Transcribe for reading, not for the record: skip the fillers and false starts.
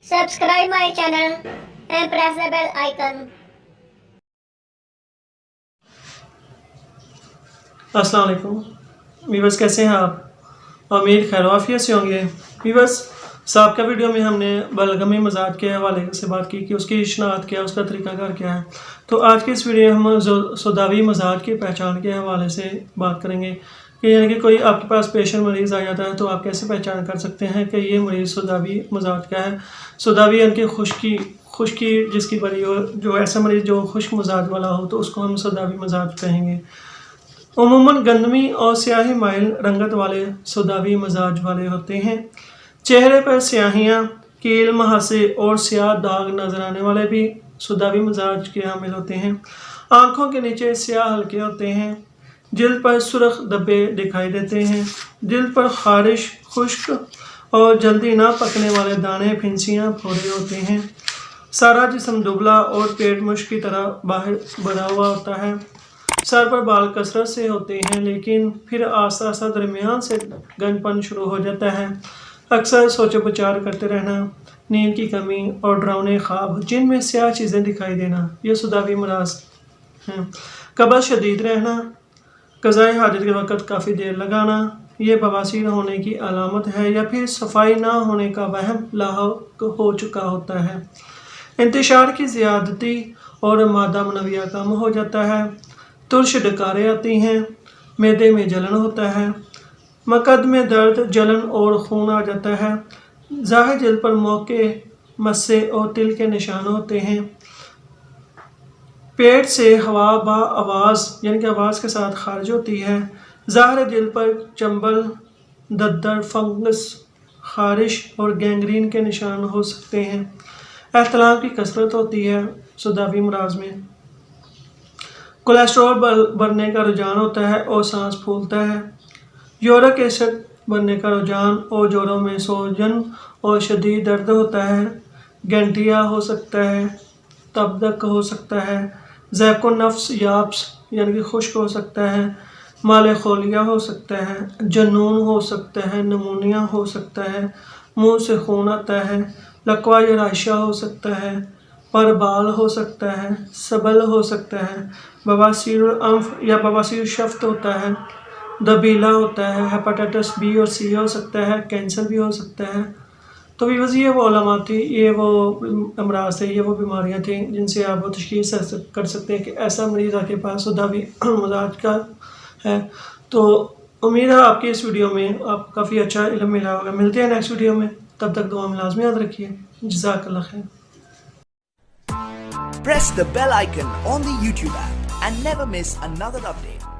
Subscribe my channel and press the bell icon. अस्सलाम वालेकुम viewers, कैसे हैं आप? उम्मीद खैर आफियत से होंगे। वीवर्स, साबका वीडियो में हमने बलगमी मजाज के हवाले से बात की कि उसकी शनाख्त क्या है, उसका तरीक़ाकार क्या है। तो आज के इस वीडियो में हम सौदावी मजाज की पहचान के हवाले से बात करेंगे कि यानी कि कोई आपके पास पेशेंट मरीज़ आ जाता है तो आप कैसे पहचान कर सकते हैं कि ये मरीज़ सौदावी मजाज का है। सौदावी यानी कि खुश्की जिसकी बड़ी हो, जो ऐसा मरीज़ जो खुश्क मजाज वाला हो तो उसको हम सौदावी मजाज कहेंगे। उमूमन गंदमी और स्याही माइल रंगत वाले सौदावी मजाज वाले होते हैं। चेहरे पर स्याहियाँ, कील, महासे और स्याह दाग नजर आने वाले भी सौदावी मजाज के हामिल होते हैं। आँखों के नीचे स्याह हल्के होते हैं। जिल्द पर सुर्ख धब्बे दिखाई देते हैं। जिल्द पर खारिश, खुश्क और जल्दी ना पकने वाले दाने, फिंसियाँ, फोड़े होते हैं। सारा जिस्म दुबला और पेट मुश्क की तरह बाहर भरा हुआ होता है। सर पर बाल कसरत से होते हैं लेकिन फिर आस्ता आस्ता दरमियान से गंजपन शुरू हो जाता है। अक्सर सोच विचार करते रहना, नींद की कमी और डरावने ख्वाब जिनमें स्याह चीज़ें दिखाई देना, ये सौदावी मराज हैं। कब्ज़ शदीद रहना, क़ज़ाए हाजत के वक़्त काफ़ी देर लगाना, ये बवासीर होने की अलामत है या फिर सफाई ना होने का वहम लाहक हो चुका होता है। इंतशार की ज़्यादती और मादा मनविया कम हो जाता है। तुरश डकारें आती हैं। मैदे में जलन होता है। मकद में दर्द, जलन और खून आ जाता है। ज़ाहिर जिल्द पर मौके, मस्से और तिल के निशान होते हैं। पेट से हवा बा आवाज़ यानी कि आवाज़ के साथ खारिज होती है। ज़ाहिर जिल्द पर चंबल, दद्दर, फंगस, खारिश और गैंग्रीन के निशान हो सकते हैं। एहतलाम की कसरत होती है सौदावी मराज में। कोलेस्ट्रॉल बढ़ने का रुझान होता है और सांस फूलता है। यूरिक एसिड बढ़ने का रुझान और जोड़ों में सूजन और शदीद दर्द होता है। गैंटिया हो सकता है। तबदक हो सकता है। ज़ैक़ो नफ्स याब्स यानी कि खुश्क हो सकता है। माले खोलिया हो सकता है। जनून हो सकता है। नमूनिया हो सकता है। मुंह से खून आता है। लकवा या राइशा हो सकता है। पर बाल हो सकता है। सबल हो सकता है। बवासीर अंफ या बवासीर शफ्त होता है। दबीला होता है। हेपेटाइटिस बी और सी हो सकता है। कैंसर भी हो सकता है। तो व्यूअर्स, ये वो अलामात थी, ये वो अमराज थे, ये वो बीमारियां थी जिनसे आप वो तशख़ीस कर सकते हैं कि ऐसा मरीज़ आपके पास सौदावी मजाज का है। तो उम्मीद है आपकी इस वीडियो में आपको काफ़ी अच्छा इल्म मिला होगा। मिलते हैं नेक्स्ट वीडियो में, तब तक दुआ में लाज़मी याद रखिए। जज़ाकल्लाह खैर। Press the bell icon on the YouTube app and never miss another update.